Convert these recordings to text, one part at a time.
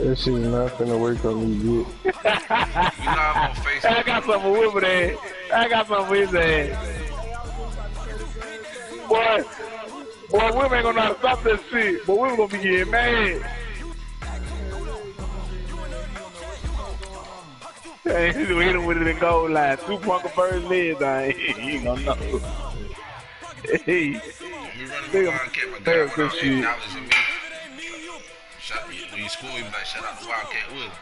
That shit is not finna work on me, dude. We live on Facebook. I got something with his ass. I got something with his ass. Boy, women ain't gonna know how to stop that shit. But women gonna be getting mad. Hey, he's gonna hit him with it in goal line. 2 Punker first legs, I ain't. You ain't gonna know. Hey. We running with Wildcat, my guy went out $8 in me. When you school, you be like, shout out to WildCatWillie.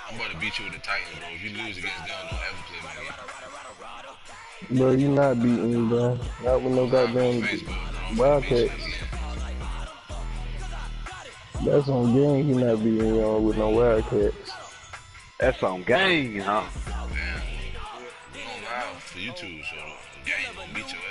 I'm about to beat you with the Titans, bro. If you lose against them, don't ever play me again. Bro, you not beating me, bro. Not with no goddamn Wildcat. That's on game, he not beating me on with no Wildcats. That's on game, huh? Damn. You don't lie for YouTube, so the game gonna beat your ass.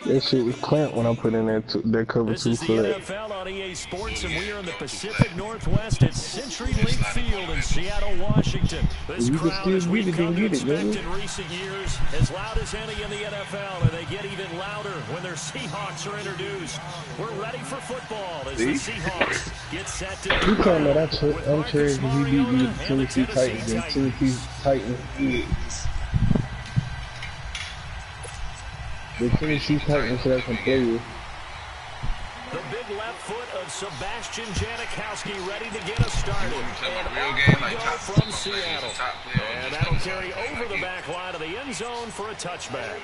That shit was clamped when I put in that cover This 2 is the for that. NFL on EA Sports, and we are in the Pacific Northwest at CenturyLink Field in Seattle, Washington. This crowd, as we've come to expect in recent years, as loud as any in the NFL, and they get even louder when their Seahawks are introduced. We're ready for football as the Seahawks get set to. You talking about I'm cherry because he beat me the Tennessee Titans and Tennessee Titans. The Tennessee Titans should have some players. The big left foot of Sebastian Janikowski ready to get us started. And real game, like top from Seattle. And that'll carry over the back line of the end zone for a touchback.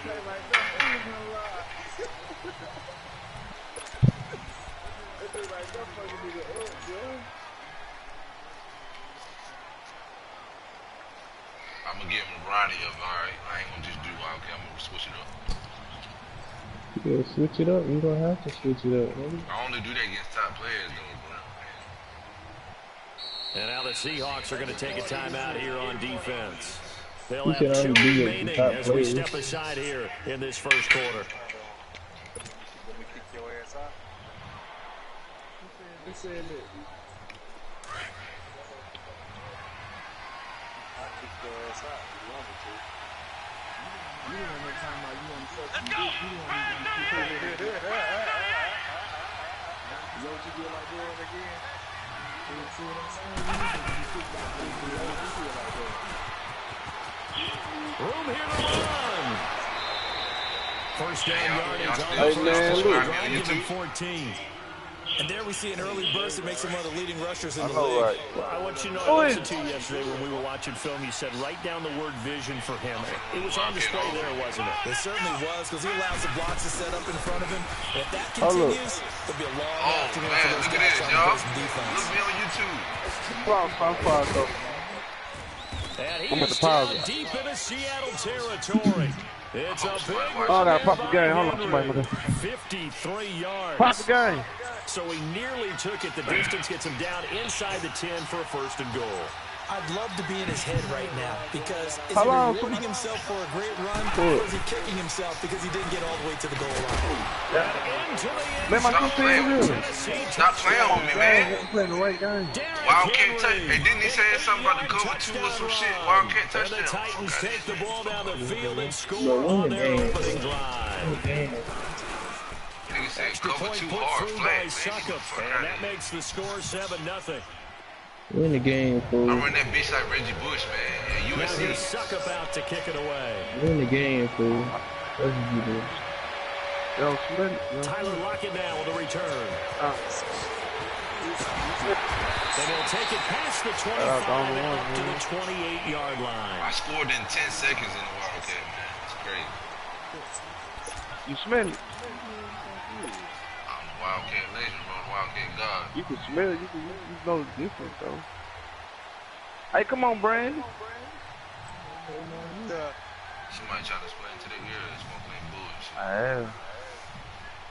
I'm gonna give him a variety of, alright, I ain't gonna just do Wildcat, I'm gonna switch it up. Yeah, switch it up. You don't have to switch it up, maybe. I only do that against top players, though, bro. And now the Seahawks are going to take a timeout here on defense. They'll You have 2 remaining as we players. step aside here in this first quarter. Let's go! Room here to run. First down yardage on the man, first look. drive, give him 14. And there we see an early burst that makes him one of the leading rushers in the know, league. right? Well, I want you to know, I listened to you yesterday when we were watching film. You said write down the word vision for him. It was on display there, wasn't it? It certainly was, because he allows the blocks to set up in front of him. And if that continues, it'll be a long afternoon for those Look at guys this, trying to y'all. play some defense. Look me on YouTube. And I'm he at is the pause. down deep into Seattle territory. It's a big Oh, I gotta pop the game. Hold on, somebody. 53 yards. Pop the game. So he nearly took it. The distance gets him down inside the 10 for a first and goal. I'd love to be in his head right now, because is he Hello. rewarding himself for a great run, or is he kicking himself because he didn't get all the way to the goal line? Let my Stop playing with me. Stop playing with me, man. I'm playing the right game. Wildcat touchdown. Hey, didn't he say something about the cover 2 or some shit? Wildcat And the touchdown. Titans take the ball down the field and No, score win on the their game. opening drive. Nigga said Extra cover point 2 put hard through flat, by man. Suckup, Fuck and outta that here. makes the score 7-0. Win the game, fool. I run that bitch like Reggie Bush, man. And Now USC. here's Suckup out to kick it away. Win the game, fool. That's what you do. Yo, Smitty. Yo. Tyler Lockett now with a return. And he'll take it past the 25 and up to the 28-yard line. I scored in 10 seconds in the Wildcat, man. It's crazy. You smell it. I'm the Wildcat legend, bro. The Wildcat God. You can smell it. You know the difference, though. Hey, come on, Brandon. Somebody trying to explain to their ears, smoking bullshit. I have.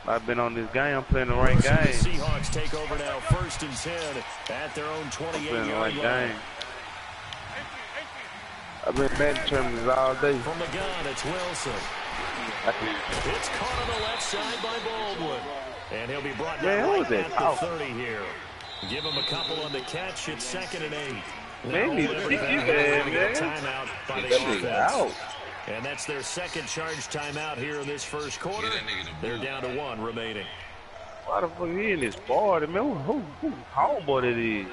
I've been on this game. I'm playing the right So the game. Seahawks take over now, 1st and 10 at their own Playing the 28-yard right line. game. I've been Madden tournaments all day. From the gun, it's Wilson. It's caught on the left side by Baldwin. And he'll be brought down Man, who right was that? at the 30 here. Give him a couple on the catch. It's 2nd and 8. Man, need to kick his ass, man. Timeout by the That nigga offense. out. And that's their second charge timeout here in this first quarter. They're down to 1 remaining. Why the fuck he in this party, man? Who homeboy that is?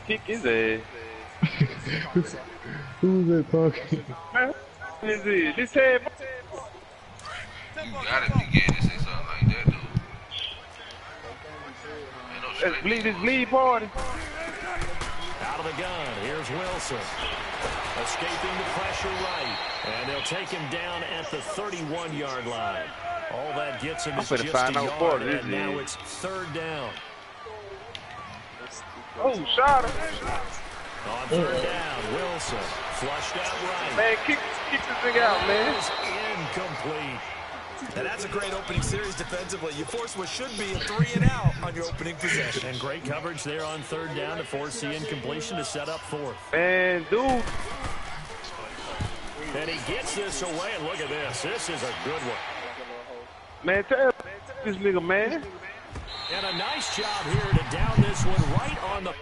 Kick his ass. Who's that talking? Man, who is this? This head. You gotta be gay to say something like that, though. Let's bleed this bleed party. Out of the gun, here's Wilson. Escaping the pressure right. And they'll take him down at the 31-yard line. All that gets him is just a yard, and now it's 3rd down. Oh, shot him. On 3rd down, Wilson flushed out right. Man, kick this thing out, man. Is incomplete. And that's a great opening series defensively. You force what should be a 3-and-out on your opening possession. And great coverage there on 3rd down to force the incompletion to set up 4th. Man, dude. And he gets this away, and look at this. This is a good one. Man, tell this nigga, man. And a nice job here to down this one right on the... I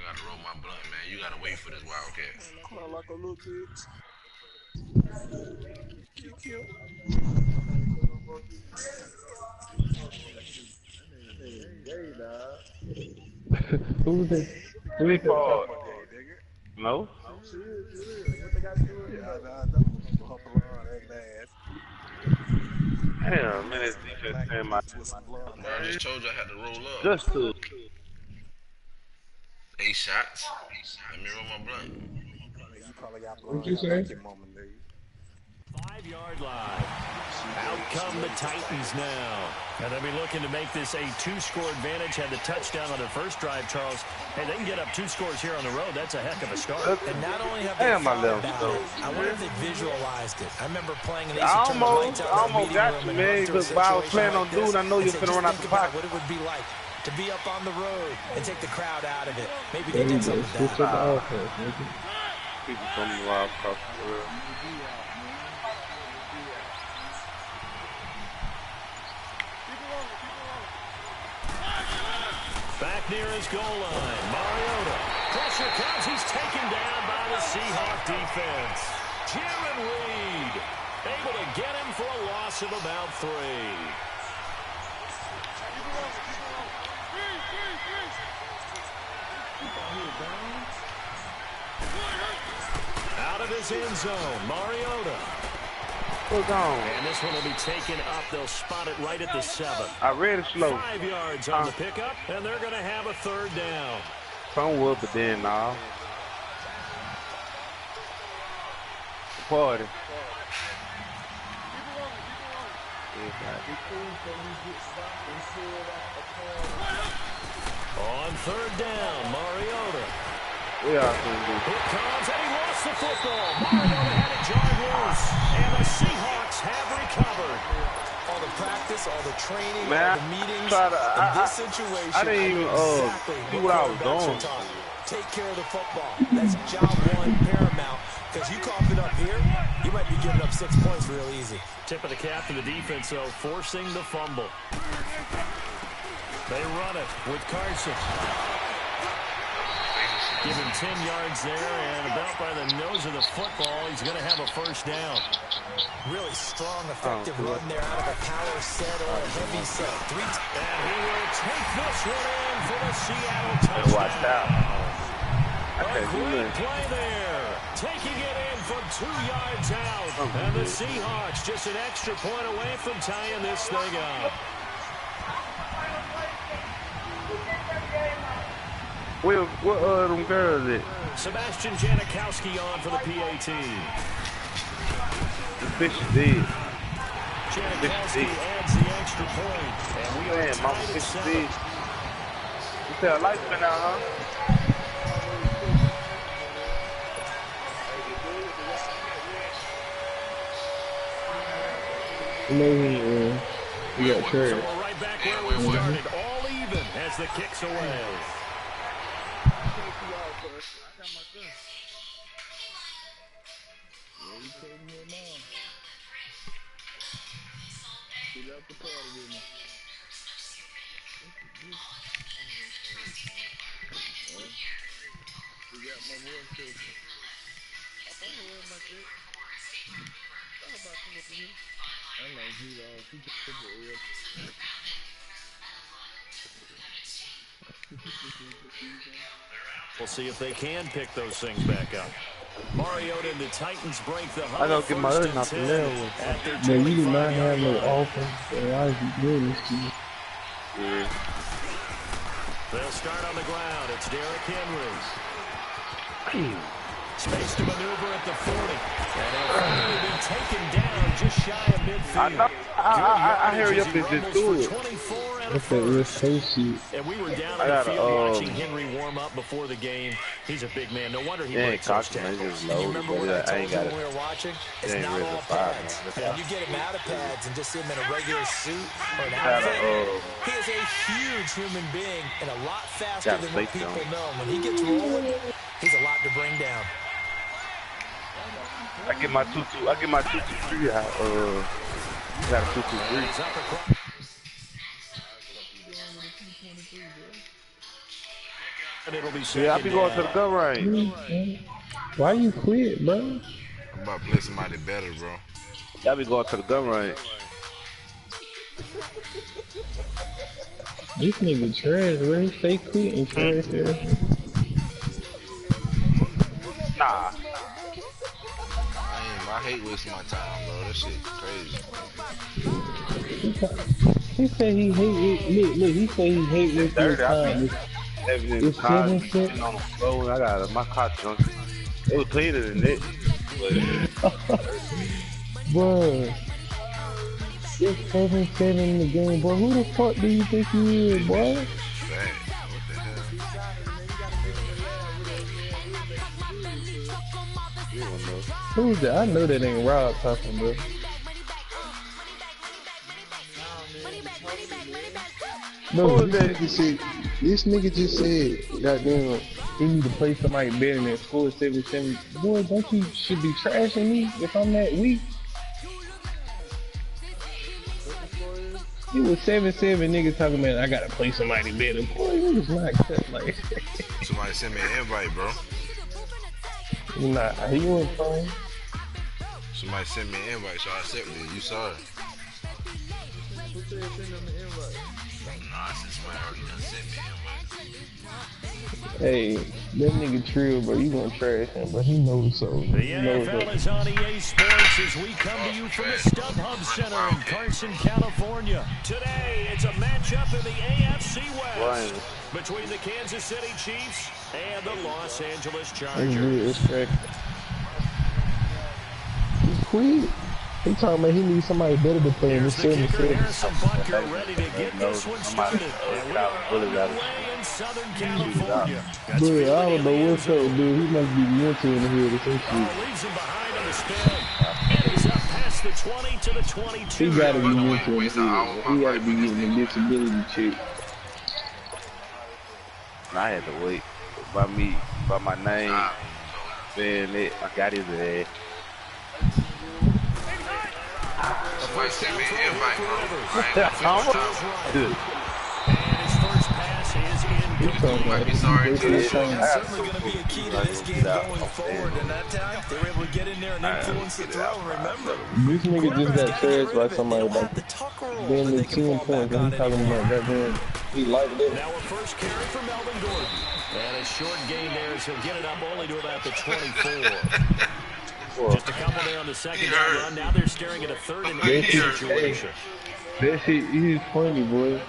gotta roll my blunt, man. You gotta wait for this Wildcat. Like a little kid. Who's that? Bleed party. No? Damn, man, this defense came out. Bro, I just told you I had to roll up. Just to. 8 shots. Let me roll my blunt. What'd you say? 5-yard line. Out come the Titans now. And they'll be looking to make this a 2-score advantage. Had the touchdown on their first drive, Charles. Hey, they can get up 2 scores here on the road. That's a heck of a start. And not only have they thought about it, I wonder if they visualized it. I remember playing in these I almost got you, man, because I was planning on doing, I know you're finna run out the pocket. What it would be like to be up on the road and take the crowd out of it. Maybe they did something with that. People coming wild across the world. Back near his goal line, Mariota. Pressure comes, he's taken down by the Seahawk defense. Jaron Reed able to get him for a loss of about 3. Out of his end zone, Mariota. What's on? And this one will be taken up. They'll spot it right at the 7. I read it slow. 5 yards on the pickup, and they're going to have a 3rd down. Some wood, but then nah. Party. On 3rd down, Mariota. We are going to do. Here comes, and he lost the football. Mariota had it jarred loose, and the Seahawks have recovered. All the practice, all the training, Man, all the meetings, in this situation, I didn't even exactly see what I was doing. Take care of the football. That's job 1 paramount. Because you cough it up here, you might be giving up 6 points real easy. Tip of the cap to the defense, though, forcing the fumble. They run it with Carson. Give him 10 yards there, and about by the nose of the football, he's going to have a 1st down. Really strong, effective run there out of a power set or a heavy set. And he will take this one in for the Seattle touchdown. Watch out. A great play there. Taking it in from 2 yards out. And the Seahawks just an extra point away from tying this thing up. What them girls is it? Sebastian Janikowski on for the PAT. The fish is dead. Janikowski adds the extra point. And we are Mama tied at fish is 7. dead. You said a light's been out, huh? No, he got carried. So we're right back where we started. All even as the kicks away. We'll see if they can pick those things back up. Mariota and the Titans break the I huddle gotta get my first other and not the 10 level. at their Man, you do not 25-yard have no line. offense. So I was doing this to you. Yeah. They'll start on the ground. It's Derrick Henry. Space to maneuver at the 40. And he'll finally be taken down just shy of midfield. I hear you up and just do it. 24 and a That's that real first. face shit. And we were down I in the gotta, field watching Henry warm up before the game. He's a big man. No wonder he Yeah, breaks those cocky, man, tackles. just And you low. remember what I I told ain't you got when we it. were watching? It It's ain't not really all a five, pads. man. When you get him out of pads and just see him in a regular suit or an Gotta, outfit, he is a huge human being and a lot faster gotta than what sleep people on. know. When he gets rolling, he's a lot to bring down. I get my 2-2. I get my 2-2-3. Got a 2-2-3. He's up across. And it'll be Yeah, I be going to the gun range. Why you quit, bro? I'm about to play somebody better, bro. I be going to the gun range. This nigga trash, bro. He stay quit and trash there. Nah. I hate wasting my time, bro. That shit crazy. He said he hate. Look, he said he hate wasting his time. It's 7 cents. On the floor, I got my car drunk. It was cleaner than that. Bro, it's 7-7 in the game, bro. Who the fuck do you think you is, boy? Fat. What the hell? Who's that? I know that ain't Rob talking, bro. Bro, this nigga just said, goddamn, he need to play somebody better than score 7-7. Boy, don't you should be trashing me if I'm that weak? It was 7-7 niggas talking about I gotta play somebody better. Boy, it was not cut like Somebody sent me an invite, bro. Nah, he wasn't fine. Somebody sent me an invite, so I accepted it. You saw it. Nah, since somebody already done sent me an invite. Hey, that nigga Trill, bro, you gonna trash him, but he knows so. The He knows NFL that. is on EA Sports as we come to you from the StubHub Center in Carson, California. Today, it's a matchup in the AFC West between the Kansas City Chiefs and the Los Angeles That's Chargers. good, it's correct. He quit. He talking about he needs somebody better to play in the Here's the kicker, 7-7. Harrison Butker, ready to get this one started. And we are underway in Southern California. That's Dude, I fielding don't in the know end what's zone. up, dude. He must be mental in here or some shit. Leaves him behind on the spin. And he's up past the 20 to the 22. He gotta be mental in here. He gotta be getting a disability check. And I had to wait. By my name, saying it, I got his ass. Somebody sent me an invite, bro. I ain't Dude. And his first pass is in. You might be sorry, too. It's certainly going to be a key to this game going forward. And that time, they were able to get in there and influence the throw. And remember, This nigga just got trashed by somebody they about the tucker roll being that the they can 10 fall points back and on he talking about goddamn. He like that. Now a first carry for Melvin Gordon. And a short gain there as he'll get it up only to about the 24. Just a couple there on the second down run. Now they're staring at a 3rd and 8 situation. That shit is funny, boy.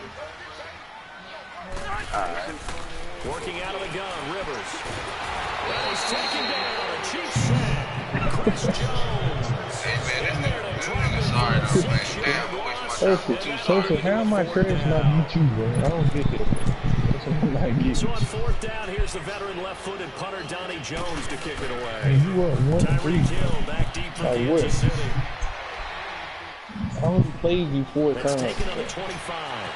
Working out of the gun, Rivers. And he's taken down. A Chiefs sack. Chris Jones. Hey, man, this nigga sorry, though, man. Damn, I wish my time was too sorry. How am I trash not beat you, bro? I don't get that. That's what I'm not getting. So on 4th down, here's the veteran left-footed punter Donnie Jones to kick it away. And you up 1-3. Tyreek Hill back deep for Like Kansas what? City. I only played you 4 That's times. taken on the 25.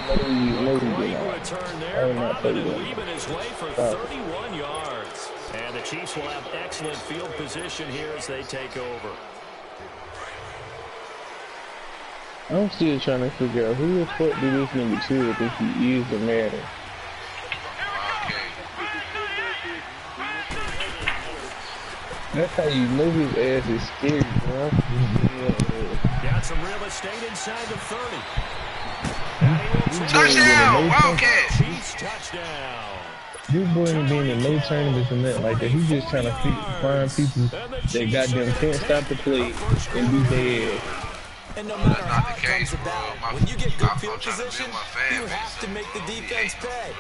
Great return there, bobbing and weaving his way for 31 yards. And the Chiefs will have excellent field position here as they take over. I'm still trying to figure out who the fuck do this nigga Trill think he is the Madden. That's how you know his ass is scary, bro. Got some real estate inside the 30. Touchdown! Wildcat! Chiefs touchdown. This boy ain't been in no tournaments and nothing like that. He just trying to find people that goddamn can't stop the play and beat their ass. And no matter how it comes about, when you get good field position, you have to make the defense pay.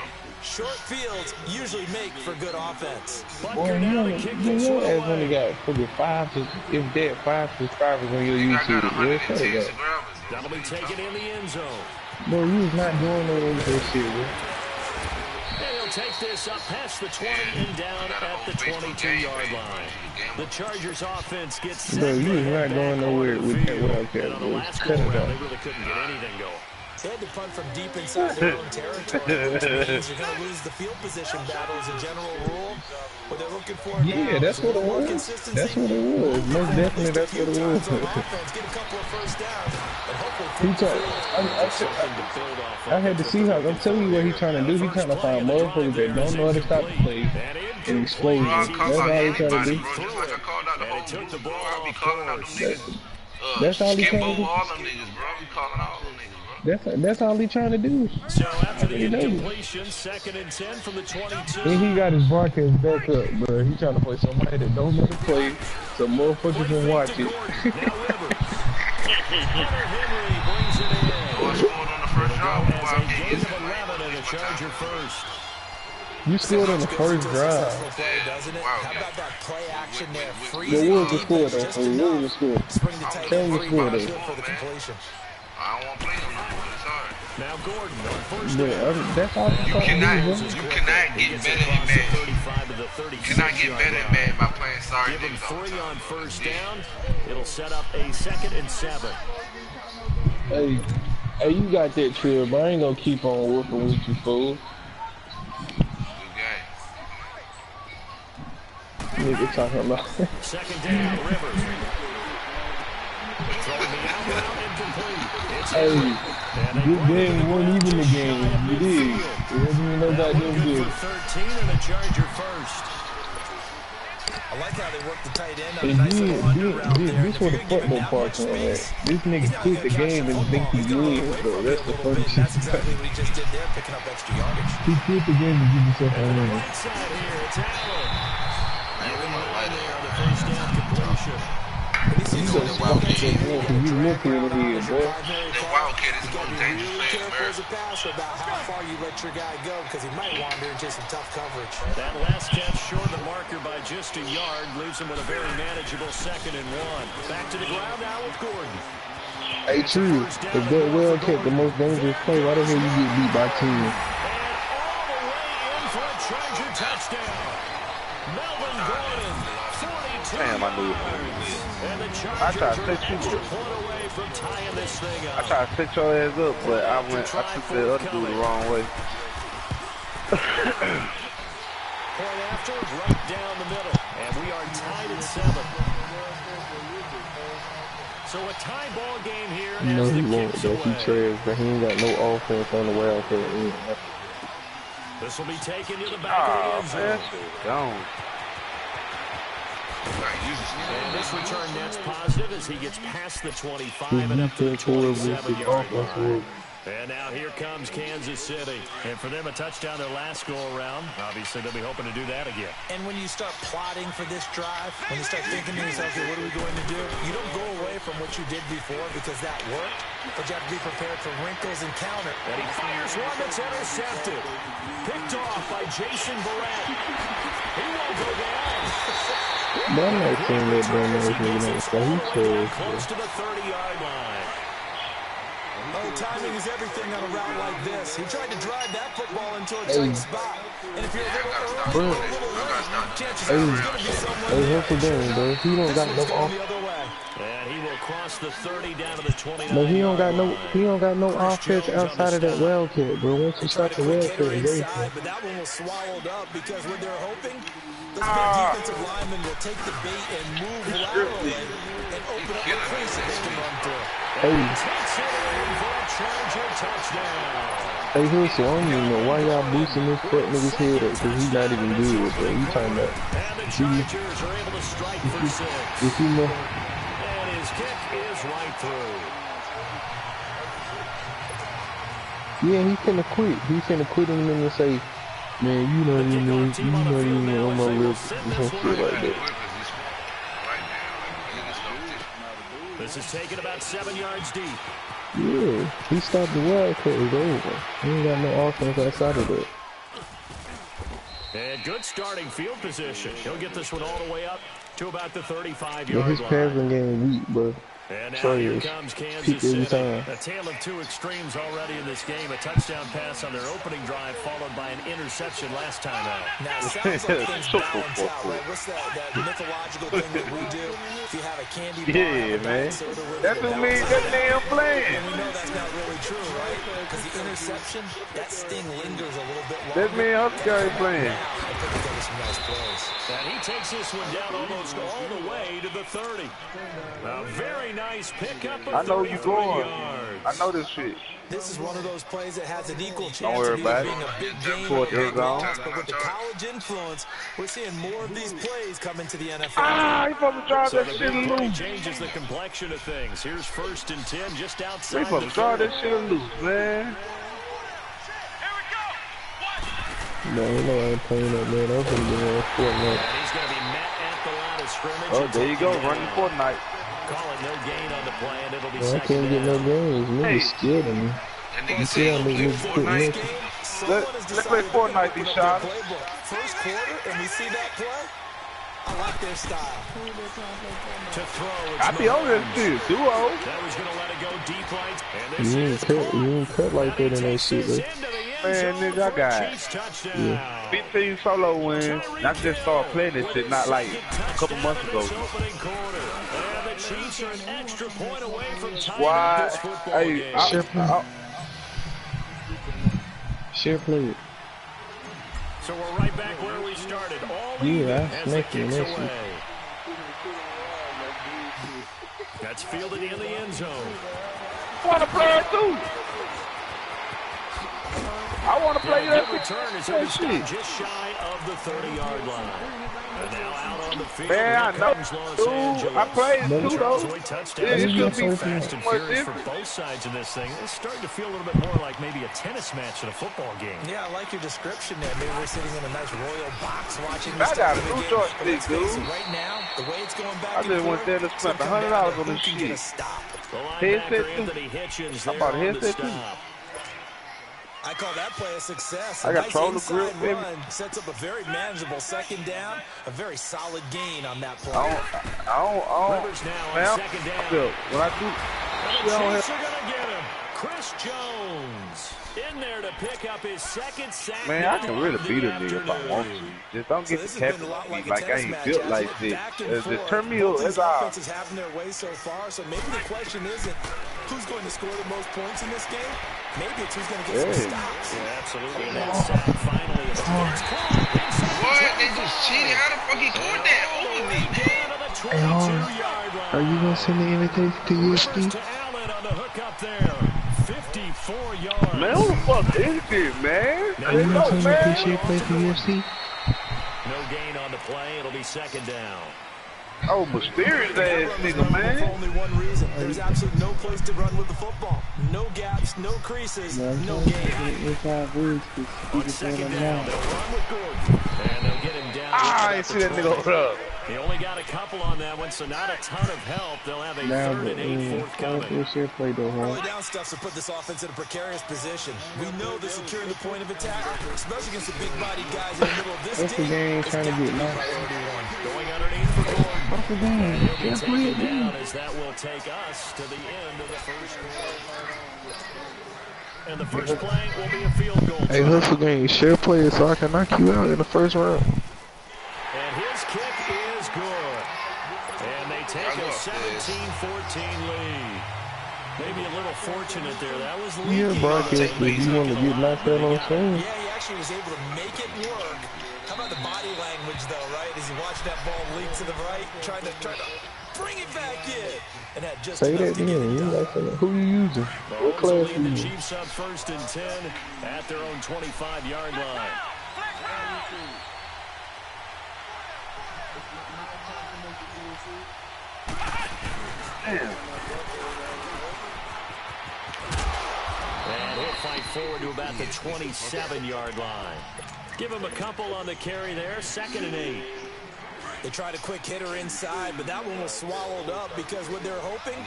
Short fields usually make for good offense. Boy, your ass only got fucking 5 subscribers on your YouTube. That'll be taken in the end zone. Bro, you was not doing no of that shit, bro. And he'll take this up past the 20 and down at the 22-yard line. The Chargers offense gets bro, you was not going nowhere with that Wildcat, bro. Cut it they off. really couldn't get anything going. They had to punt from deep inside their own territory, which means you're going to lose the field position battle as a general rule. What they're looking for Yeah, that's what it was. That's what it was. Most definitely, that's what it was. Get a couple of first downs, and I had the Seahawks. I'm telling you what he's trying to do. He's trying to find motherfuckers that don't know how to stop the play and explosion. That's all he's trying to do. Just like I called out the whole team, bro. I be calling out them niggas. That's all he's trying to do. all them niggas, bro. I be calling out all them niggas, bro. That's all he's trying to do. So after the incompletion, 2nd and 10 from the 22. And he got his broadcast back up, bro. He's trying to play somebody that don't know the play, so motherfuckers can watch it. Henry brings it in. I scored on the first drive. As a gain of 11 and a Charger first. You scored on the first drive. How about that play action there? What was the score, though? What was the score? Tell me the score, though. I don't want to play them no more. It's hard. Now Gordon on first down. That's all you cannot get better than bad. You cannot get better than bad by playing sorry Give him niggas 3 on first down. It'll set up a 2nd and 7. Hey, you got that trill, but I ain't gonna keep on whooping with you, fool. Nigga talking about. 2nd down, Rivers. Throwing the out route incomplete. Hey, this game wasn't even the game. You did. It wasn't even no goddamn good. 13 and a Charger first. I like how they work the tight end on And a nice little under route there. this where the football part's on, man. This nigga quit the game and think he wins, bro. That's the funny shit. That's exactly what he just did there, picking up extra yardage. He quit the game and give himself a win. Right side here, it's Allen. On the first down completion. You look here in the head, bro. The Wildcat is going to dangerous play, Careful as a passer about how far you let your guy go, because he might wander into some tough coverage. That last catch short of the marker by just a yard leaves him with a very manageable 2nd and 1. Back to the ground now with Gordon. Hey, true. If that Wildcat the most dangerous play, why the hell you get beat by 10? And all the way in for a Charger touchdown. Melvin Gordon, 42 Damn, I knew it. And the I tried Chargers to are set an you extra up. point away from tying this thing up. I tried to set your ass up, but I took the other dude the wrong way. Point after, right down the middle. And we are tied at 7. So a tie ball game here. No, as he the won't. kicks Though he away. trash, but he ain't got no offense on the Wildcat. This will be taken to the back of the end zone. That shit gone. And this return net's positive as he gets past the 25 and up to the 27-yard line. And now here comes Kansas City. And for them, a touchdown their last go-around. Obviously, they'll be hoping to do that again. And when you start plotting for this drive, when you start thinking to yourself, okay, what are we going to do? You don't go away from what you did before because that worked, but you have to be prepared for wrinkles and counter. And he fires one that's intercepted. Picked off by Jason Barrett. He won't go down. But I'm not saying that dumbass nigga, so he trash. Close to the 30-yard line. Oh, timing is everything on a route like this. He tried to drive that football into a tight spot. And if you're a little early, a little late, chances are there's going to be someone there. Hustle down, bro. He don't got no going off. the other way. And he will cross the 30 down to the 29. No, he don't got no offense outside of that Wildcat, bro. Once you start the Wildcat, But that one was swallowed up because what they're hoping, those big defensive linemen will take the bait and move laterally and open up the crease that they can run through. Hey, Hustle, I don't even know why y'all boosting this fuck nigga's head up, because he's not even good, bro. You talking about And the Chargers are able to strike for 6. And his kick is right through. Yeah, he finna quit. He finna quit him and say, man, you know on my list. Some shit like that. This is taken about 7 yards deep. Yeah, he stopped the wildcat. It's over. He ain't got no offense outside of that. And good starting field position. He'll get this one all the way up to about the 35-yard line. Yeah, his passing game weak, bro. And now here comes Kansas City. A tale of two extremes already in this game. A touchdown pass on their opening drive, followed by an interception last time out. Now, it sounds like things balance out, right? What's that mythological thing that we do? If you have a candy bar, yeah, man. That's what means that damn playing. And we know that's not really true, right? Because the interception, that sting lingers a little bit longer. That means Husker ain't playing. Now, I think he's got some nice plays. And he takes this one down almost all the way to the 30. A very nice pickup of I know you going. yards. I know this shit. This is one of those plays that has an equal chance Don't worry of either about being it. a big game Fourth or a end zone. loss, but with the college influence, we're seeing more of these plays come into the NFL. Ah, he supposed to drive So that the shit big play loose. changes the complexion of things. Here's 1st and 10 just They outside supposed the to drive 30. that shit loose, man. No, I ain't playing that, man. I'm gonna be on Fortnite. And he's going to be met at the line of scrimmage. Oh, and there you go, taken running down. Fortnite. Call it no gain on the play, and it'll be Man, I second can't get no down. games. Niggas scared of me. That You nigga see how said many he niggas played quit Fortnite. missing? Let's play Fortnite, these shots. First quarter, and we see that play. I like their style. To throw, it's I be on this Mahomes. shit, duo. That was going to let it go deep right. And this You is ain't cut like that in that shit, bro. Man, nigga, I got touchdown. 15 solo wins. I just started playing this shit not like a couple months ago. Opening quarter. And the Chiefs are an extra point away from tying Why? up this football Hey, game. Share play it. So we're right back where we started. All Yeah, even I as the snaked him, kicks that's it. away. That's fielded in the end zone. I want to play it too. I want to play Yeah, that good return is going to stop shit. just shy of the 30-yard line. And now out on the field, Man, I here know. comes Los Dude, Angeles. I played it too, though. Joy touchdown. Yeah, it should be fast and much furious for different. both sides of this thing. It's starting to feel a little bit more like maybe a tennis match than a football game. Yeah, I like your description there. Maybe we're sitting in a nice royal box watching I this got type a of new game. joystick, But let's face dude. it, right now, the way it's going back I and just went forth, there to spend it's gonna come down $100 to on who this can get a shit. stop. The Headset linebacker too. Anthony Hitchens I there bought a on the headset too. stop. I call that play a success. I A got nice shoulder inside grip, baby. run sets up a very manageable second down, a very solid gain on that play. I don't, Rivers now man, on second down. I feel, when I do, And the shit on Chiefs here, are going to get him. Chris Jones in there to pick up his second sack. man, I now can really of the beat a nigga if I want to. afternoon. Just don't get this the has been happy a lot with me like a like I tennis ain't match. built As like it's this. back and Just forth. turn me Both up, these that's all. offenses having their way so far, so maybe the question isn't who's going to score the most points in this game. Maybe it's who's going to get some stops. Yeah, absolutely. And that sack finally. It's caught inside the What? They 25. just cheated. How the fuck he caught that over me, man? Down to the 22-yard line. Are you gonna send the invitation to Rivers USB? to Allen on the hook up there. 54 yards. Man, who the fuck is this, man? Are you No, gonna send the man. share play to UFC? No gain on the play. It'll be second down. Oh, mysterious ass nigga, For man. only one reason. There's absolutely no place to run with the football. No gaps, no creases, no gain. On second down, they'll run with Gordon. And they'll get him down. Ah, I ain't see that nigga over there. He only got a couple on that one, so not a ton of help. They'll have a Nah, third but and 8 forthcoming. share play though, Early huh? down stuffs have put this offense in a precarious position. We know that securing the point of attack, especially against the big-bodied guys in the middle of this What's the game has trying to got get be now? priority one. Going underneath for Gordon. What's the game? And he'll be Share play taken it, down man. as that will take us to the end of the first quarter. And the first play will be a field goal. Hey, hustle game, share play it so I can knock you out in the first round. And his kick is good. And they take a 17-14 lead. Maybe a little fortunate there. That was leaky. Yeah, broadcast, if you want to get knocked out on screen. Yeah, he actually was able to make it work. How about the body language, though, right? As he watched that ball leak to the right, trying to bring it back in. And had just Say enough that to get again. it You done. like that? Who you using? What class you The using? Chiefs up first and 10 at their own 25-yard line. Damn. And he'll fight forward to about the 27-yard line. Give him a couple on the carry there. 2nd and 8. They tried a quick hitter inside, but that one was swallowed up because what they're hoping,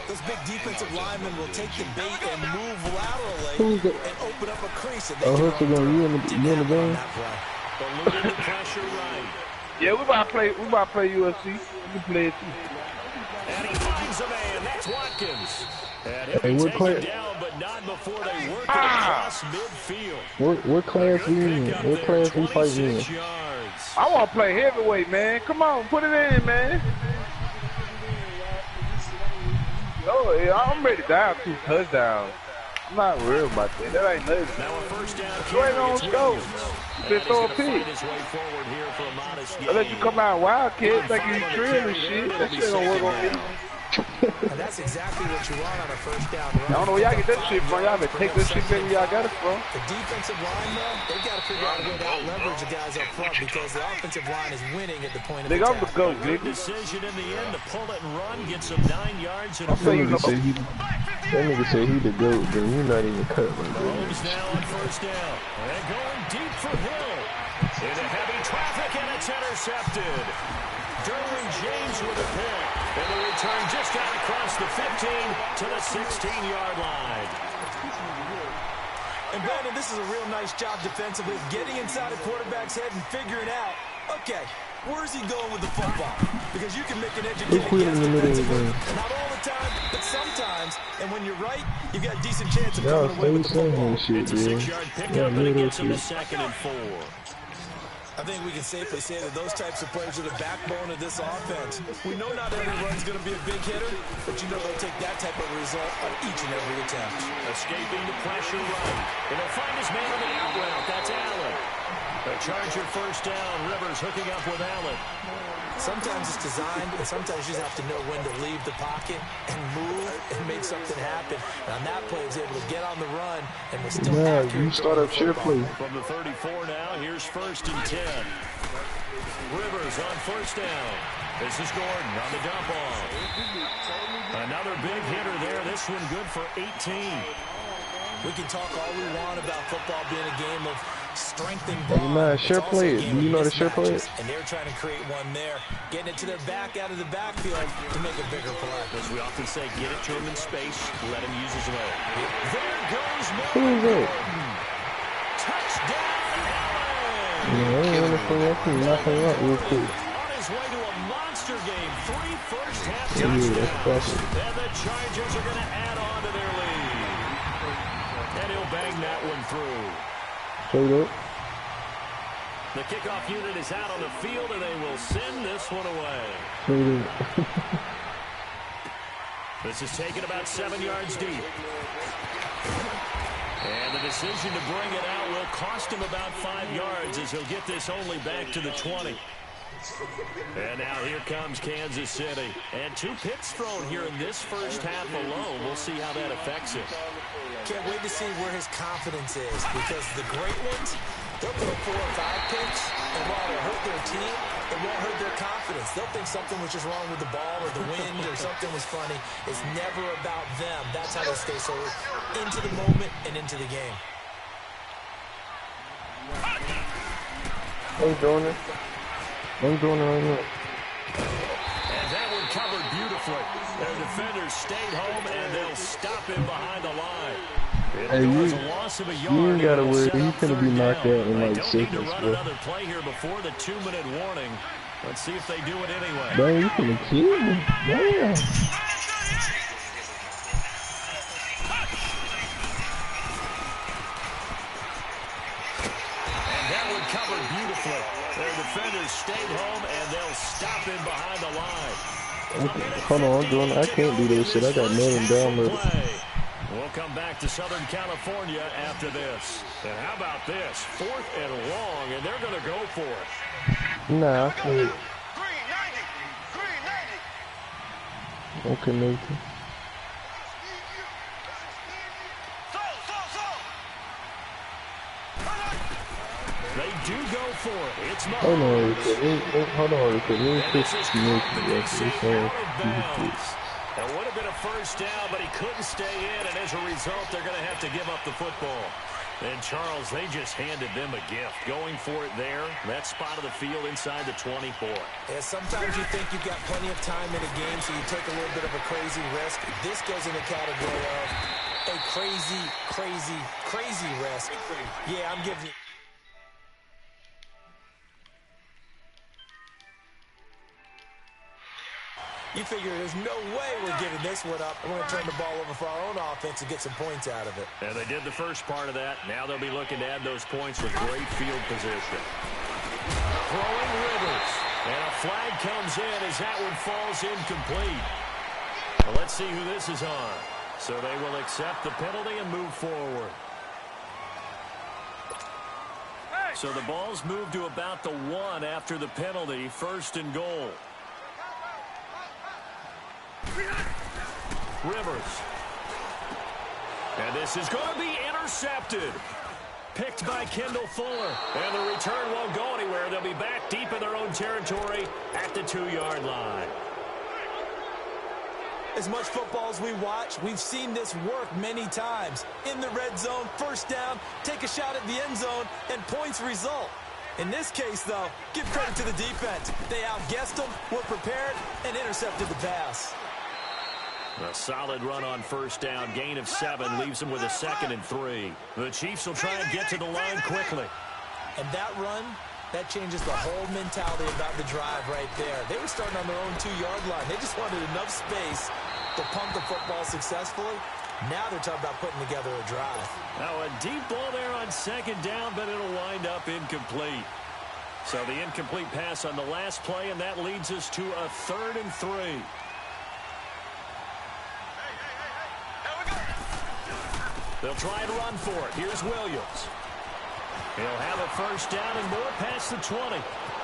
those big defensive linemen will take the bait and move laterally and open up a crease. And they you in the game? Eluding the pressure right. Yeah, we about to play UFC. We can play it too. And he finds a man. That's Watkins. And he'll Hey, be what taken class? down, but not before they work it across midfield. What class we in? What class we fighting in? 26 yards. I want to play heavyweight, man. Come on, put it in, man. Oh, yeah, I'm ready to dive 2 touchdowns. I'm not worried about that. That ain't nothing. Now a first down Right on carry. scope. And Just he's throw a gonna pick. fight his way forward here for a modest I let you gain. come out wildcat, think you trill and shit. That shit don't work on me. And that's exactly what you want on a first down run. I don't know where y'all get that shit from. Y'all better take this shit back where y'all got it from. The defensive line, though, they've got to figure out a way to out-leverage the guys up front because the offensive line is winning at the point of Nigga, I'm attack. the GOAT, Good nigga. decision in the end to pull it and run, get some 9 yards and a That nigga said he the GOAT, but he not even cut like that. Holmes now on first down. And going deep for Hill. Into heavy traffic, and it's intercepted. Derwin James with a pick. And the return just out across the 15 to the 16-yard line. And Brandon, this is a real nice job defensively of getting inside a quarterback's head and figuring out, okay, where's he going with the football? Because you can make an educated guess defensively. Not all the time, but sometimes. And when you're right, you've got a decent chance of coming away with the football. It's a 6-yard pickup, and it gets him to 2nd and 4. I think we can safely say that those types of players are the backbone of this offense. We know not every run's going to be a big hitter, but you know they'll take that type of result on each and every attempt. Escaping the pressure right. And he'll find his man on the out route. That's Allen. The Charger first down. Rivers hooking up with Allen. Sometimes it's designed, and sometimes you just have to know when to leave the pocket and move and make something happen. And on that play, he was able to get on the run and was still accurate. You start up cheer play. From the 34 now, here's 1st and 10. Rivers on first down. This is Gordon on the dump off. Another big hitter there. This one good for 18. We can talk all we want about football being a game of strength and Hey man, share play it. Do you know the share play it? And they're trying to create one there, getting it to their back out of the backfield to make a bigger play. As we often say, get it to him in space, let him use his leg. There goes Who is Melvin that? Gordon. Touchdown, Allen! Yeah, I ain't gonna play up and knock him out real quick. On his way to a monster game, 3 first-half Yeah, that's touchdowns. classic. And the Chargers are going to add on to their lead. And he'll bang that one through. Straight up. The kickoff unit is out on the field, and they will send this one away. Straight up. This is taken about 7 yards deep. And the decision to bring it out will cost him about 5 yards as he'll get this only back to the 20. And now here comes Kansas City. And 2 picks thrown here in this first half alone. We'll see how that affects him. Can't wait to see where his confidence is, because the great ones, they'll throw 4 or 5 picks, and while it'll hurt their team, it won't hurt their confidence. They'll think something was just wrong with the ball or the wind or something was funny. It's never about them. That's how they stay so into the moment and into the game. I'm doing it. I'm doing it right now. And that one covered beautifully. Their defenders stayed home, and they'll stop him behind the line. Hey, you ain't gotta worry. He's gonna be knocked out in like seconds. Don't need to run bro. another play here before the 2-minute warning. Let's see if they do it anyway. Damn, you finna kill me. Damn. And that one covered beautifully. Their defenders stayed home, and they'll stop him behind the line. Hold on, I'm doing it. I can't do this shit. I got Madden downloaded. We'll come back to Southern California after this. And how about this? 4th and long, and they're going to go for it. Nah, I can't. Okay, Nathan. They do go for it. It's Mahomes. Hold on. And this is caught, but they say out of bounds. It would have been a first down, but he couldn't stay in, and as a result, they're going to have to give up the football. And, Charles, they just handed them a gift. Going for it there, that spot of the field inside the 24. Yeah, sometimes you think you've got plenty of time in a game, so you take a little bit of a crazy risk. This goes in the category of a crazy risk. Yeah, I'm giving you... You figure there's no way we're giving this one up. We're going to turn the ball over for our own offense and get some points out of it. And they did the first part of that. Now they'll be looking to add those points with great field position. Throwing Rivers. And a flag comes in as that one falls incomplete. Well, let's see who this is on. So they will accept the penalty and move forward. So the ball's moved to about the 1 after the penalty. First and goal. Rivers. And this is going to be intercepted. Picked by Kendall Fuller. And the return won't go anywhere. They'll be back deep in their own territory at the 2-yard line. As much football as we watch, we've seen this work many times. In the red zone, first down, take a shot at the end zone, and points result. In this case, though, give credit to the defense. They outguessed them, were prepared, and intercepted the pass. A solid run on first down. Gain of 7 leaves them with a 2nd and 3. The Chiefs will try and get to the line quickly. And that run, that changes the whole mentality about the drive right there. They were starting on their own 2-yard line. They just wanted enough space to pump the football successfully. Now they're talking about putting together a drive. Now a deep ball there on 2nd down, but it'll wind up incomplete. So the incomplete pass on the last play, and that leads us to a 3rd and 3. They'll try and run for it. Here's Williams. He'll have a first down and more past the 20.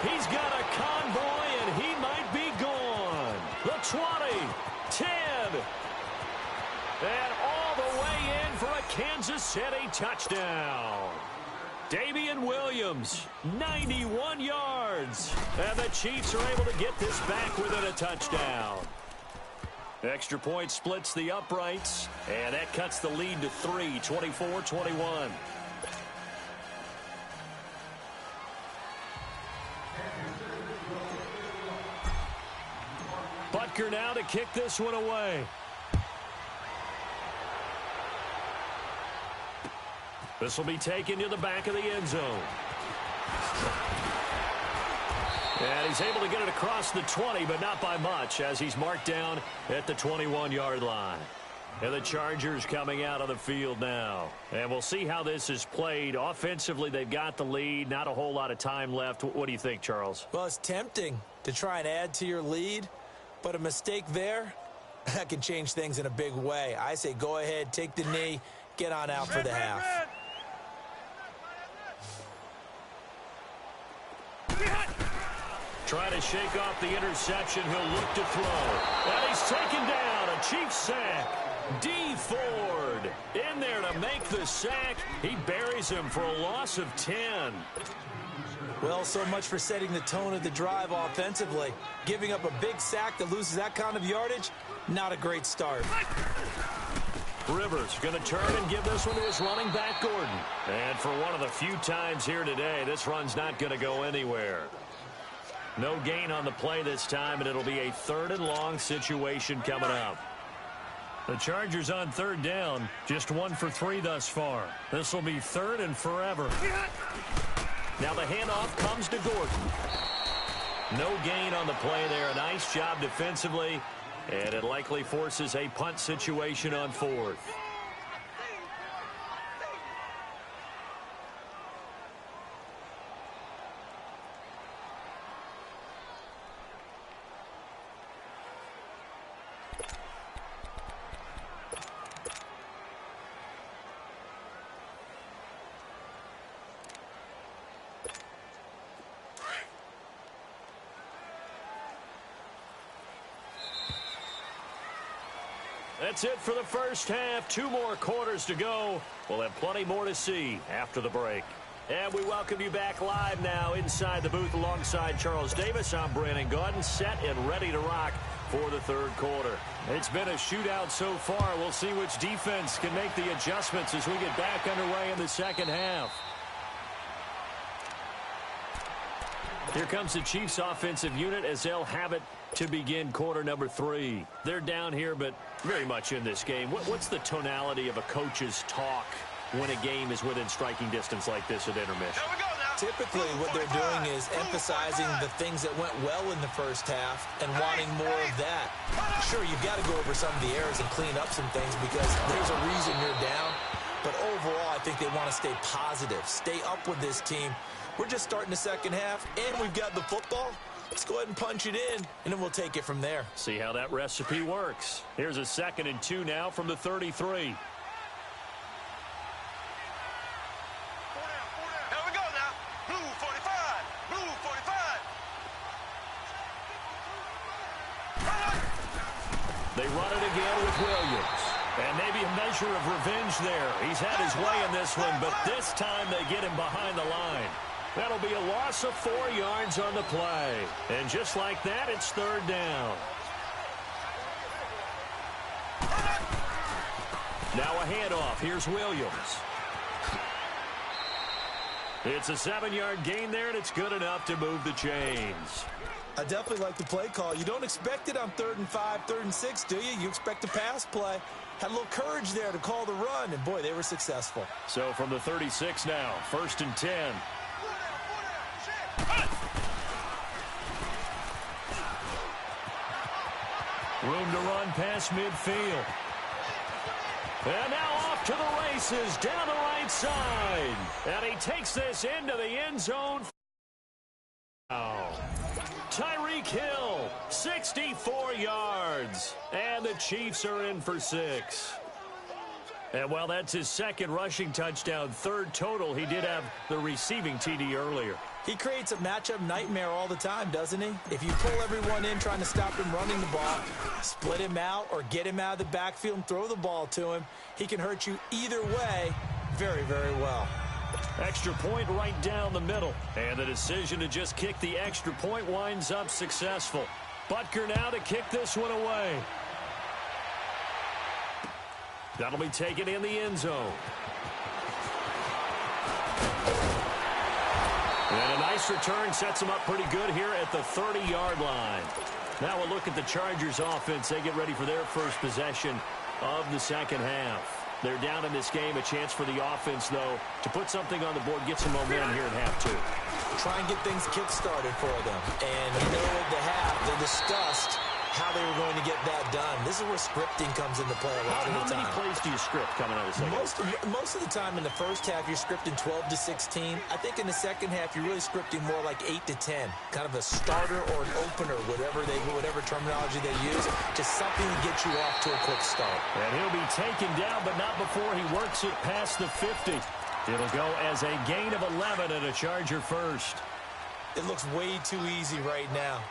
He's got a convoy, and he might be gone. The 20, 10, and all the way in for a Kansas City touchdown. Damian Williams, 91 yards. And the Chiefs are able to get this back within a touchdown. Extra point splits the uprights, and that cuts the lead to 3, 24-21. Butker now to kick this one away. This will be taken to the back of the end zone. And he's able to get it across the 20, but not by much, as he's marked down at the 21-yard line. And the Chargers coming out on the field now. And we'll see how this is played. Offensively, they've got the lead. Not a whole lot of time left. What do you think, Charles? Well, it's tempting to try and add to your lead, but a mistake there, that can change things in a big way. I say go ahead, take the knee, get on out for the half. Trying to shake off the interception. He'll look to throw. And he's taken down. A Chiefs sack. D. Ford in there to make the sack. He buries him for a loss of 10. Well, so much for setting the tone of the drive offensively. Giving up a big sack that loses that kind of yardage, not a great start. Rivers going to turn and give this one to his running back, Gordon. And for one of the few times here today, this run's not going to go anywhere. No gain on the play this time, and it'll be a 3rd and long situation coming up. The Chargers on 3rd down, just 1 for 3 thus far. This will be 3rd and forever. Now the handoff comes to Gordon. No gain on the play there. A nice job defensively, and it likely forces a punt situation on 4th. That's it for the first half. 2 more quarters to go. We'll have plenty more to see after the break. And we welcome you back live now inside the booth alongside Charles Davis. I'm Brandon Gaudin, set and ready to rock for the third quarter. It's been a shootout so far. We'll see which defense can make the adjustments as we get back underway in the second half. Here comes the Chiefs offensive unit as they'll have it to begin quarter number 3. They're down here, but very much in this game. What's the tonality of a coach's talk when a game is within striking distance like this at intermission? Typically, what they're doing is emphasizing the things that went well in the first half and wanting more of that. Sure, you've got to go over some of the errors and clean up some things because there's a reason you're down. But overall, I think they want to stay positive, stay up with this team. We're just starting the second half, and we've got the football. Let's go ahead and punch it in, and then we'll take it from there. See how that recipe works. Here's a 2nd and 2 now from the 33. They run it again with Williams. And maybe a measure of revenge there. He's had his way in this one, but this time they get him behind the line. That'll be a loss of 4 yards on the play. And just like that, it's 3rd down. Now a handoff. Here's Williams. It's a 7-yard gain there, and it's good enough to move the chains. I definitely like the play call. You don't expect it on 3rd and 5, 3rd and 6, do you? You expect a pass play. Had a little courage there to call the run, and boy, they were successful. So from the 36 now, 1st and 10. Room to run past midfield. And now off to the races down the right side. And he takes this into the end zone. Tyreek Hill, 64 yards. And the Chiefs are in for 6. And while that's his 2nd rushing touchdown, 3rd total, he did have the receiving TD earlier. He creates a matchup nightmare all the time, doesn't he? If you pull everyone in trying to stop him running the ball, split him out or get him out of the backfield and throw the ball to him, he can hurt you either way very, very well. Extra point right down the middle. And the decision to just kick the extra point winds up successful. Butker now to kick this one away. That'll be taken in the end zone. And a nice return sets them up pretty good here at the 30-yard line. Now we'll look at the Chargers offense. They get ready for their first possession of the second half. They're down in this game. A chance for the offense, though, to put something on the board, get some momentum here in half 2. Try and get things kick-started for them. And you know at the half, they discussed how they were going to get that done. This is where scripting comes into play a lot of the time. How many plays do you script coming out of the second? Most of the time in the first half, you're scripting 12 to 16. I think in the second half, you're really scripting more like 8 to 10. Kind of a starter or an opener, whatever terminology they use. Just something to get you off to a quick start. And he'll be taken down, but not before he works it past the 50. It'll go as a gain of 11 and a Charger first. It looks way too easy right now.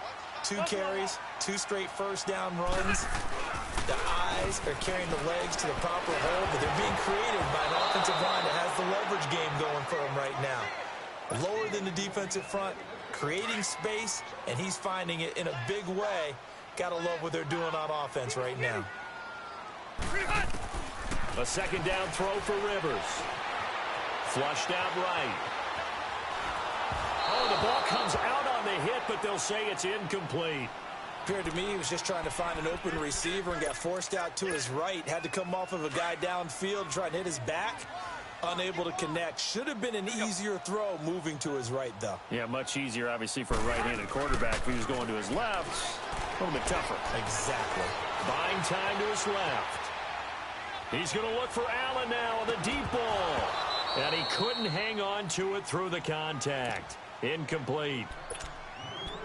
2 carries, 2 straight first down runs. The eyes are carrying the legs to the proper hole, but they're being created by an offensive line that has the leverage game going for him right now. Lower than the defensive front, creating space, and he's finding it in a big way. Gotta love what they're doing on offense right now. A 2nd down throw for Rivers. Flushed out right. Oh, the ball comes out on the hit, but they'll say it's incomplete. Appeared to me he was just trying to find an open receiver and got forced out to his right. Had to come off of a guy downfield, try and hit his back. Unable to connect. Should have been an easier throw moving to his right, though. Yeah, much easier, obviously, for a right-handed quarterback. If he was going to his left, a little bit tougher. Exactly. Buying time to his left. He's going to look for Allen now on the deep ball. And he couldn't hang on to it through the contact. Incomplete.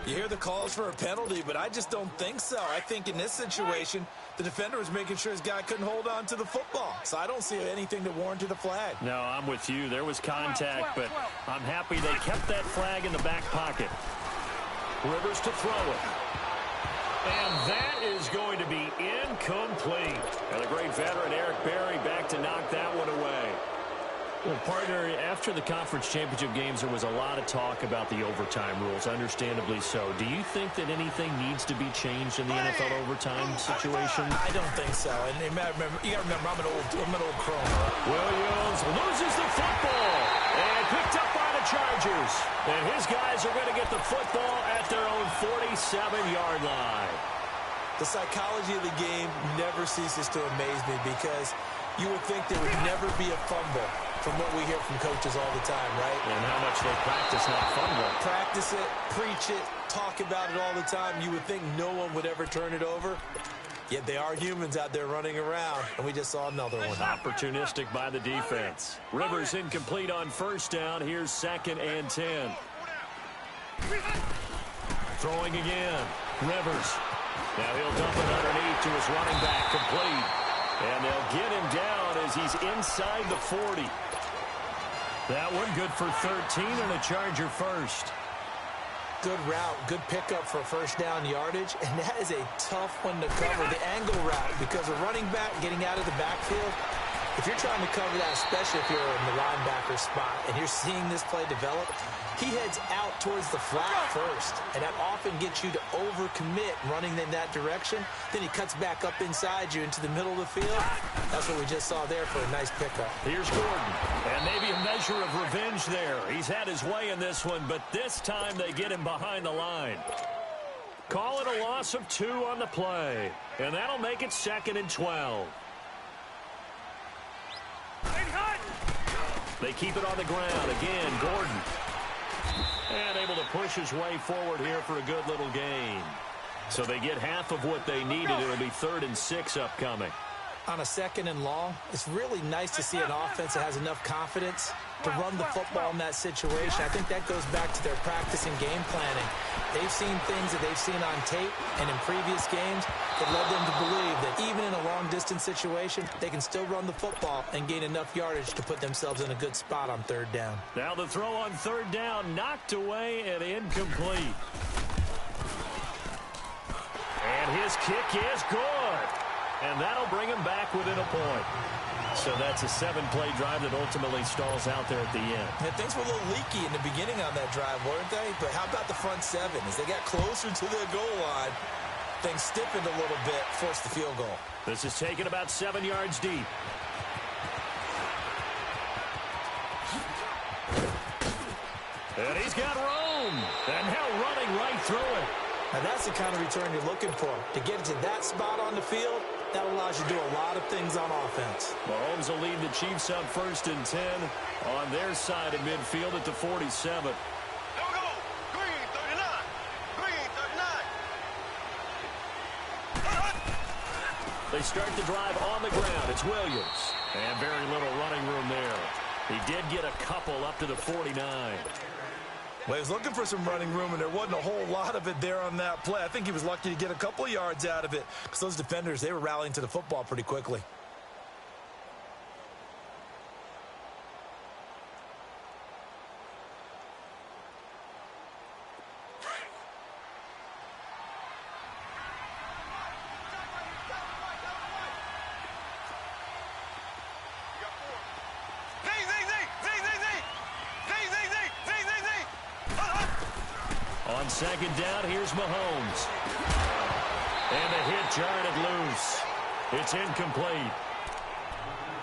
You hear the calls for a penalty, but I just don't think so. I think in this situation, the defender was making sure his guy couldn't hold on to the football. So I don't see anything that warranted a flag. No, I'm with you. There was contact, but I'm happy they kept that flag in the back pocket. Rivers to throw it. And that is going to be incomplete. And the great veteran Eric Berry back to knock that one away. Well, partner, after the conference championship games, there was a lot of talk about the overtime rules, understandably so. Do you think that anything needs to be changed in the NFL overtime situation? I don't think so. And you got to remember, I'm an old crone. Williams loses the football and picked up by the Chargers. And his guys are going to get the football at their own 47-yard line. The psychology of the game never ceases to amaze me because you would think there would never be a fumble from what we hear from coaches all the time, right? And how much they practice not fumble. Practice it, preach it, talk about it all the time. You would think no one would ever turn it over. Yet they are humans out there running around, and we just saw another one. Opportunistic by the defense. Rivers incomplete on first down. Here's 2nd and 10. Throwing again. Rivers. Now he'll dump it underneath to his running back, complete. And they'll get him down as he's inside the 40. That one good for 13 and a Charger first. Good route, good pickup for first down yardage, and that is a tough one to cover, the angle route, because a running back getting out of the backfield, if you're trying to cover that, especially if you're in the linebacker spot, and you're seeing this play develop, he heads out towards the flat first, and that often gets you to overcommit running in that direction. Then he cuts back up inside you into the middle of the field. That's what we just saw there for a nice pickup. Here's Gordon, and maybe a measure of revenge there. He's had his way in this one, but this time they get him behind the line. Call it a loss of 2 on the play, and that'll make it 2nd and 12. They keep it on the ground. Again, Gordon. And able to push his way forward here for a good little gain. So they get half of what they needed. It'll be 3rd and 6 upcoming. On a 2nd and long, it's really nice to see an offense that has enough confidence to run the football in that situation. I think that goes back to their practice and game planning. They've seen things that they've seen on tape and in previous games that led them to believe that even in a long-distance situation, they can still run the football and gain enough yardage to put themselves in a good spot on 3rd down. Now the throw on 3rd down, knocked away and incomplete. And his kick is good. And that'll bring him back within a point. So that's a 7-play drive that ultimately stalls out there at the end. And things were a little leaky in the beginning on that drive, weren't they? But how about the front 7? As they got closer to the goal line, things stiffened a little bit, forced the field goal. This is taken about 7 yards deep. And he's got room. And now running right through it. Now that's the kind of return you're looking for. To get to that spot on the field, that allows you to do a lot of things on offense. Mahomes will lead the Chiefs up 1st and 10 on their side of midfield at the 47. There we go. Green 39. Green 39. They start the drive on the ground. It's Williams. And very little running room there. He did get a couple up to the 49. Well, he was looking for some running room, and there wasn't a whole lot of it there on that play. I think he was lucky to get a couple yards out of it because those defenders, they were rallying to the football pretty quickly. On 2nd down, here's Mahomes. And a hit jarred it loose. It's incomplete.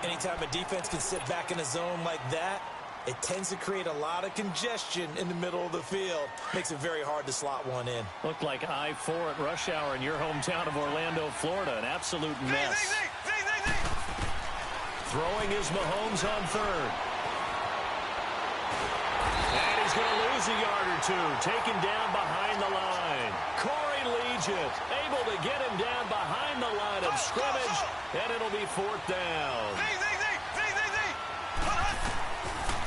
Anytime a defense can sit back in a zone like that, it tends to create a lot of congestion in the middle of the field. Makes it very hard to slot one in. Looked like I-4 at rush hour in your hometown of Orlando, Florida. An absolute mess. Throwing is Mahomes on 3rd. And he's going to lose a yard or 2. Taken down behind the line. Corey Legent able to get him down behind the line of scrimmage. And it'll be 4th down.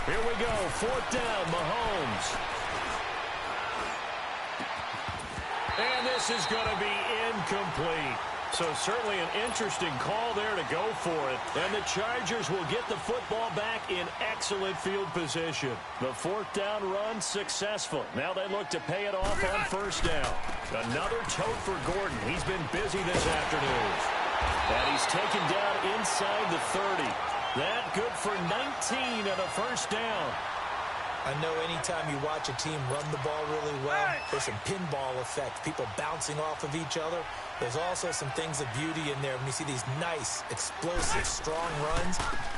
Here we go. 4th down, Mahomes. And this is going to be incomplete. So certainly an interesting call there to go for it. And the Chargers will get the football back in excellent field position. The 4th down run successful. Now they look to pay it off on 1st down. Another tote for Gordon. He's been busy this afternoon. And he's taken down inside the 30. That good for 19 and a first down. I know anytime you watch a team run the ball really well, there's some pinball effect, people bouncing off of each other. There's also some things of beauty in there when you see these nice, explosive, strong runs.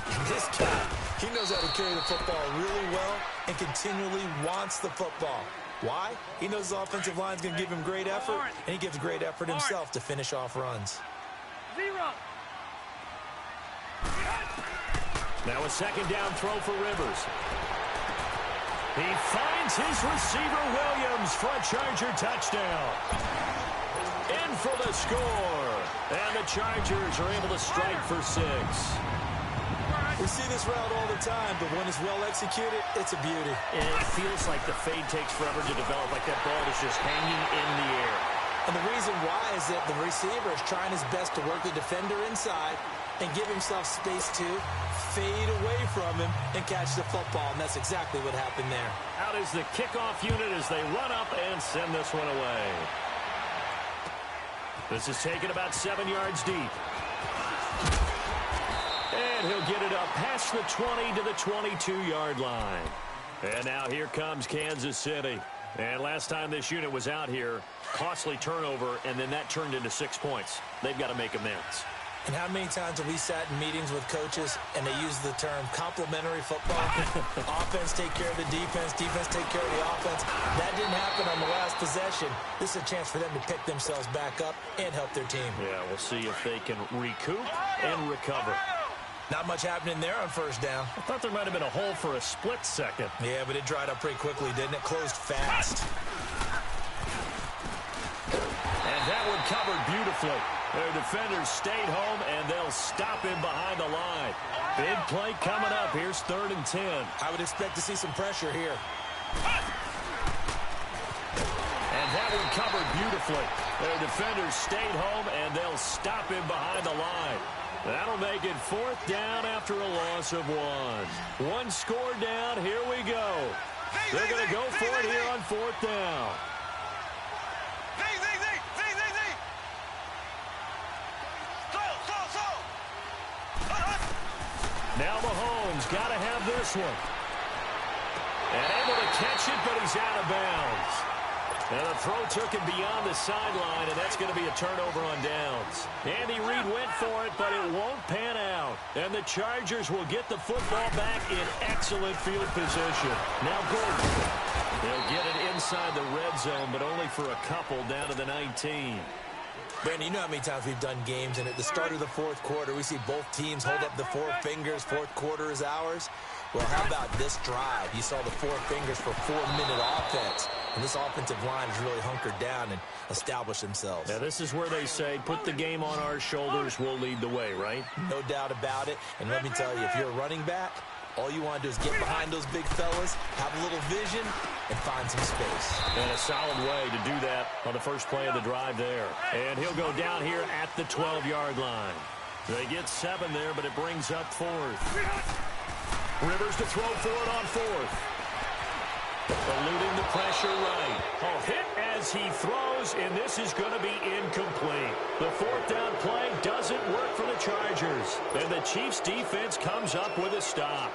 And this guy, he knows how to carry the football really well and continually wants the football. Why? He knows his offensive line's going to give him great effort, and he gives great effort himself to finish off runs. Now a second down throw for Rivers. He finds his receiver, Williams, for a Charger touchdown. In for the score. And the Chargers are able to strike for 6. We see this route all the time, but when it's well executed, it's a beauty. And it feels like the fade takes forever to develop, like that ball is just hanging in the air. And the reason why is that the receiver is trying his best to work the defender inside and give himself space to fade away from him and catch the football, and that's exactly what happened there. Out is the kickoff unit as they run up and send this one away. This is taken about 7 yards deep. And he'll get it up past the 20 to the 22-yard line. And now here comes Kansas City. And last time this unit was out here, costly turnover, and then that turned into 6 points. They've got to make amends. And how many times have we sat in meetings with coaches and they use the term complementary football? Offense take care of the defense, defense take care of the offense. That didn't happen on the last possession. This is a chance for them to pick themselves back up and help their team. Yeah, we'll see if they can recoup and recover. Not much happening there on first down. I thought there might have been a hole for a split second. Yeah, but it dried up pretty quickly, didn't it? Closed fast. And that one covered beautifully. Their defenders stayed home, and they'll stop him behind the line. Big play coming up. Here's 3rd and 10. I would expect to see some pressure here. And that one covered beautifully. Their defenders stayed home, and they'll stop him behind the line. That'll make it 4th down after a loss of 1. 1 score down. Here we go. They're going to go for it here on 4th down. Now Mahomes got to have this one. And able to catch it, but he's out of bounds. And the throw took him beyond the sideline, and that's going to be a turnover on downs. Andy Reid went for it, but it won't pan out. And the Chargers will get the football back in excellent field position. Now Gordon. They'll get it inside the red zone, but only for a couple down to the 19. Brandon, you know how many times we've done games, and at the start of the 4th quarter, we see both teams hold up the 4 fingers, 4th quarter is ours. Well, how about this drive? You saw the 4 fingers for 4-minute offense, and this offensive line has really hunkered down and established themselves. Yeah, this is where they say, put the game on our shoulders, we'll lead the way, right? No doubt about it, and let me tell you, if you're a running back, all you want to do is get behind those big fellas, have a little vision, and find some space. And a solid way to do that on the first play of the drive there. And he'll go down here at the 12-yard line. They get 7 there, but it brings up 4th. Rivers to throw for it on 4th. Eluding the pressure right. A hit as he throws, and this is going to be incomplete. The 4th down play doesn't work for the Chargers. And the Chiefs' defense comes up with a stop.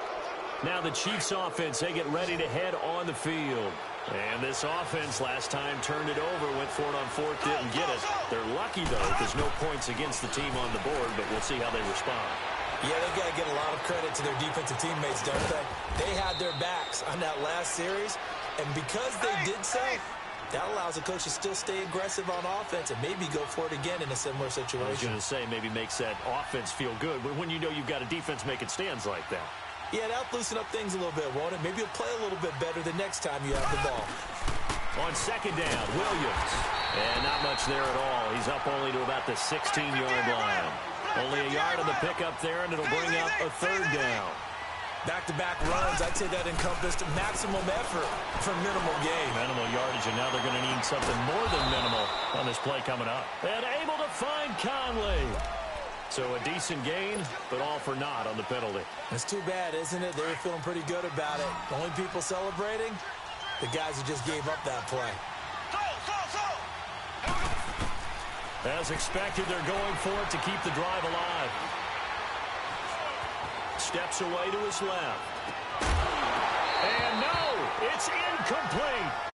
Now the Chiefs' offense, they get ready to head on the field. And this offense last time turned it over, went for it on 4th, didn't get it. They're lucky, though, there's no points against the team on the board, but we'll see how they respond. Yeah, they've got to get a lot of credit to their defensive teammates, don't they? They had their backs on that last series, and because they did so, that allows the coach to still stay aggressive on offense and maybe go for it again in a similar situation. I was going to say, maybe makes that offense feel good, but when you know you've got a defense making stands like that. Yeah, that'll loosen up things a little bit, won't it? Maybe you'll play a little bit better the next time you have the ball. On 2nd down, Williams. And not much there at all. He's up only to about the 16-yard line. Only a yard on the pickup there, and it'll bring up a 3rd down. Back-to-back runs, I'd say that encompassed maximum effort for minimal gain. Minimal yardage, and now they're going to need something more than minimal on this play coming up. And able to find Conley. So a decent gain, but all for naught on the penalty. It's too bad, isn't it? They were feeling pretty good about it. The only people celebrating, the guys who just gave up that play. As expected, they're going for it to keep the drive alive. steps away to his left. And no, it's incomplete.